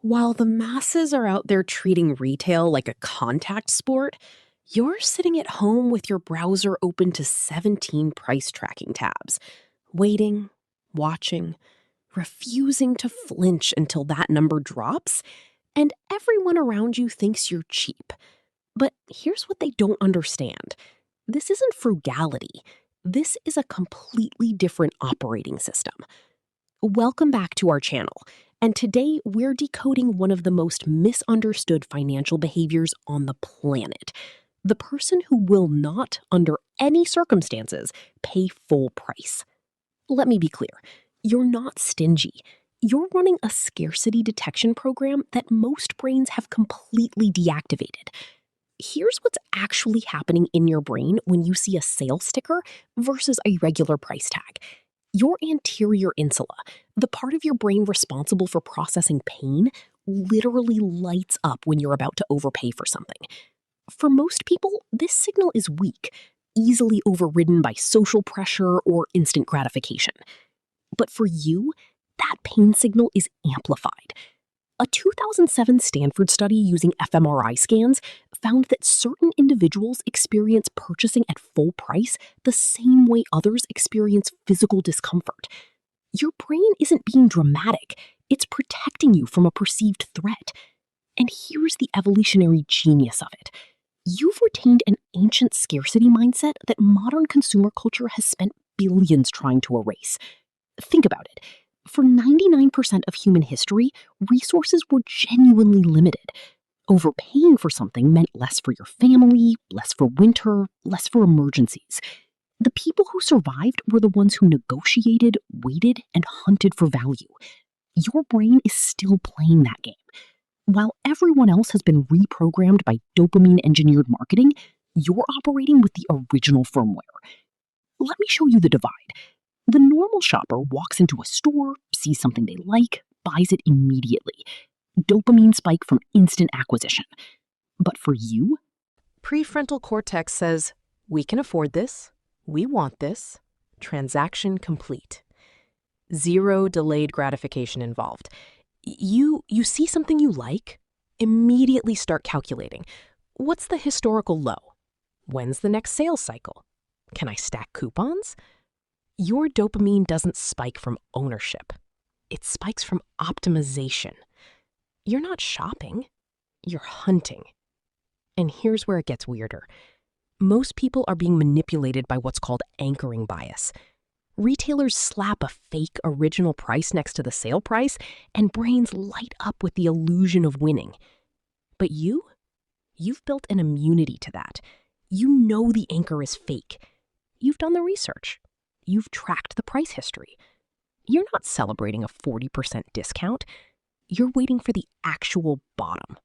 While the masses are out there treating retail like a contact sport, you're sitting at home with your browser open to 17 price tracking tabs, waiting, watching, refusing to flinch until that number drops, and everyone around you thinks you're cheap. But here's what they don't understand. This isn't frugality. This is a completely different operating system. Welcome back to our channel, and today we're decoding one of the most misunderstood financial behaviors on the planet. The person who will not, under any circumstances, pay full price. Let me be clear, you're not stingy. You're running a scarcity detection program that most brains have completely deactivated. Here's what's actually happening in your brain when you see a sale sticker versus a regular price tag. Your anterior insula, the part of your brain responsible for processing pain, literally lights up when you're about to overpay for something. For most people, this signal is weak, easily overridden by social pressure or instant gratification. But for you, that pain signal is amplified. A 2007 Stanford study using fMRI scans found that certain individuals experience purchasing at full price the same way others experience physical discomfort. Your brain isn't being dramatic, it's protecting you from a perceived threat. And here's the evolutionary genius of it. You've retained an ancient scarcity mindset that modern consumer culture has spent billions trying to erase. Think about it. For 99% of human history, resources were genuinely limited. Overpaying for something meant less for your family, less for winter, less for emergencies. The people who survived were the ones who negotiated, waited, and hunted for value. Your brain is still playing that game. While everyone else has been reprogrammed by dopamine-engineered marketing, you're operating with the original firmware. Let me show you the divide. The normal shopper walks into a store, sees something they like, buys it immediately. Dopamine spike from instant acquisition. But for you, prefrontal cortex says, we can afford this, we want this, transaction complete. Zero delayed gratification involved. You see something you like, immediately start calculating. What's the historical low? When's the next sales cycle? Can I stack coupons? Your dopamine doesn't spike from ownership. It spikes from optimization. You're not shopping, you're hunting. And here's where it gets weirder. Most people are being manipulated by what's called anchoring bias. Retailers slap a fake original price next to the sale price, and brains light up with the illusion of winning. But you've built an immunity to that. You know the anchor is fake. You've done the research. You've tracked the price history. You're not celebrating a 40% discount. You're waiting for the actual bottom.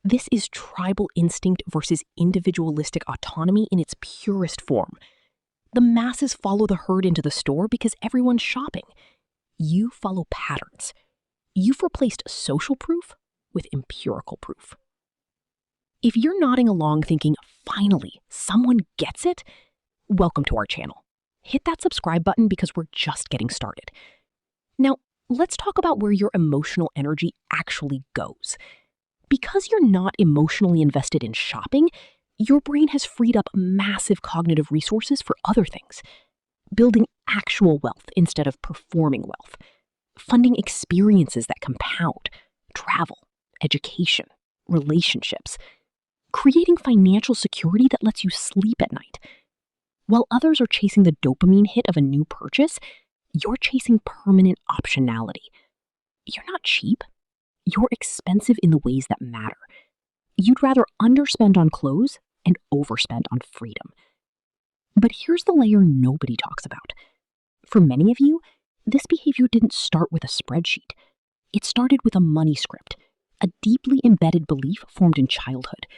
This is tribal instinct versus individualistic autonomy in its purest form. The masses follow the herd into the store because everyone's shopping. You follow patterns. You've replaced social proof with empirical proof. If you're nodding along thinking, finally, someone gets it, welcome to our channel. Hit that subscribe button because we're just getting started. Now, let's talk about where your emotional energy actually goes. Because you're not emotionally invested in shopping, your brain has freed up massive cognitive resources for other things. Building actual wealth instead of performing wealth. Funding experiences that compound. Travel, education, relationships. Creating financial security that lets you sleep at night. While others are chasing the dopamine hit of a new purchase, you're chasing permanent optionality. You're not cheap. You're expensive in the ways that matter. You'd rather underspend on clothes and overspend on freedom. But here's the layer nobody talks about. For many of you, this behavior didn't start with a spreadsheet. It started with a money script, a deeply embedded belief formed in childhood.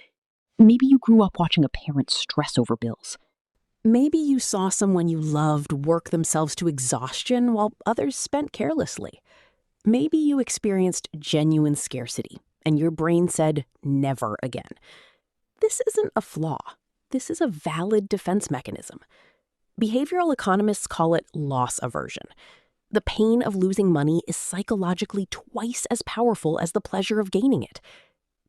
Maybe you grew up watching a parent stress over bills. Maybe you saw someone you loved work themselves to exhaustion while others spent carelessly. Maybe you experienced genuine scarcity, and your brain said, never again. This isn't a flaw. This is a valid defense mechanism. Behavioral economists call it loss aversion. The pain of losing money is psychologically twice as powerful as the pleasure of gaining it.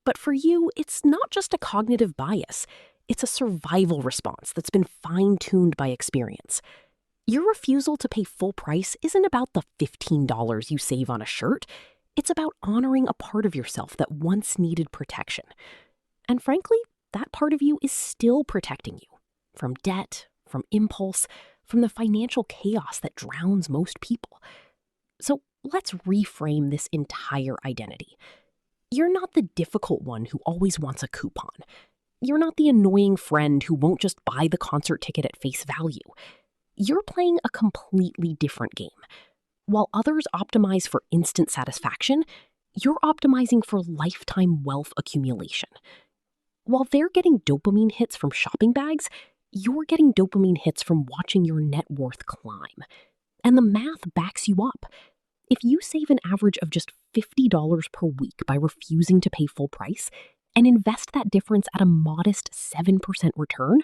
But for you, it's not just a cognitive bias. It's a survival response that's been fine-tuned by experience. Your refusal to pay full price isn't about the $15 you save on a shirt. It's about honoring a part of yourself that once needed protection. And frankly, that part of you is still protecting you from debt, from impulse, from the financial chaos that drowns most people. So let's reframe this entire identity. You're not the difficult one who always wants a coupon. You're not the annoying friend who won't just buy the concert ticket at face value. You're playing a completely different game. While others optimize for instant satisfaction, you're optimizing for lifetime wealth accumulation. While they're getting dopamine hits from shopping bags, you're getting dopamine hits from watching your net worth climb. And the math backs you up. If you save an average of just $50 per week by refusing to pay full price and invest that difference at a modest 7% return,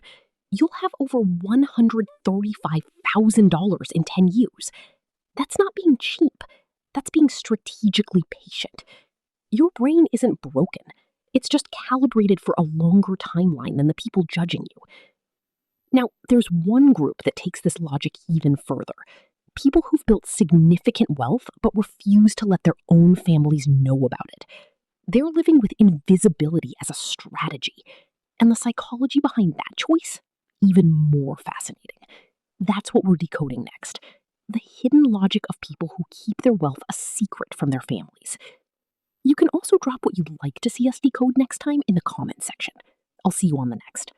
you'll have over $135,000 in 10 years. That's not being cheap. That's being strategically patient. Your brain isn't broken. It's just calibrated for a longer timeline than the people judging you. Now, there's one group that takes this logic even further. People who've built significant wealth but refuse to let their own families know about it. They're living with invisibility as a strategy. And the psychology behind that choice, even more fascinating. That's what we're decoding next. The hidden logic of people who keep their wealth a secret from their families. You can also drop what you'd like to see us decode next time in the comments section. I'll see you on the next.